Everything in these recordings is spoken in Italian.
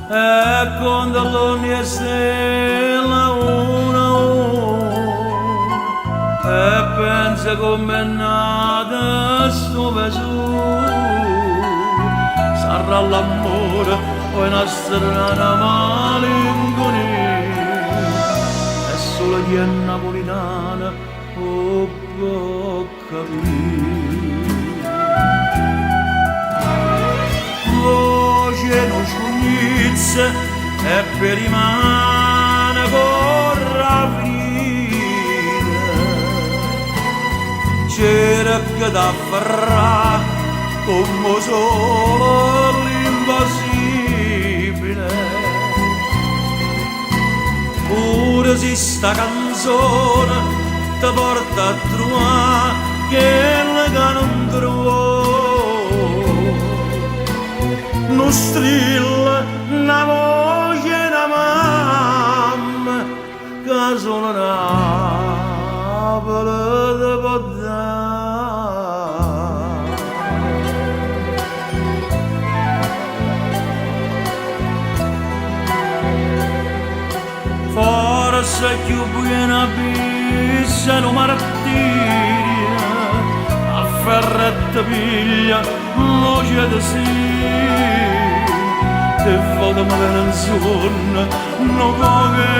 e con dall'ogni stella una e pensa come è nata sto Gesù sarà l'amore o una strana malinconia e solo chi è napolitana può capire voce non scugnizza e per rimane corra finire c'era che da afferrà come solo l'impossibile pure se sta canzone ti porta a trovare quella che non trovo non strilla una voce da mamma che sono Napoli di può dare. Forse più buona pizza no martiria afferretta piglia voce di sì e vado male in sonno non capi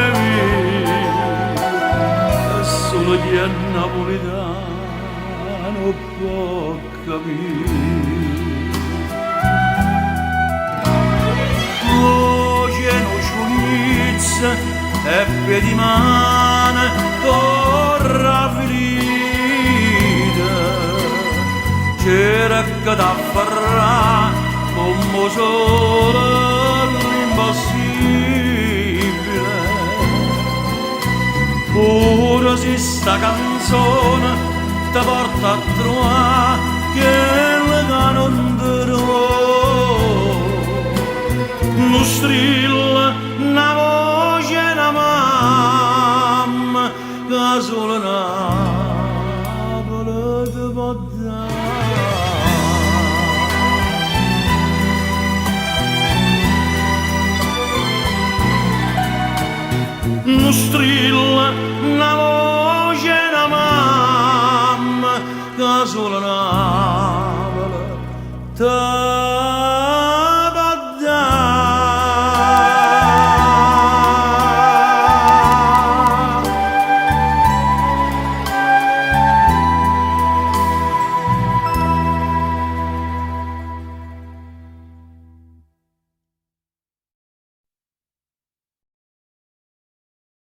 e solo chi è napolitano può capire voce non scugnizza e piedi mano corra finita c'era che da afferrà come solo l'impossibile ora si sta canzone ti porta a trovare quella che non trovo non strilla una voce una mamma che solo Napoli ti può dare. Non strilla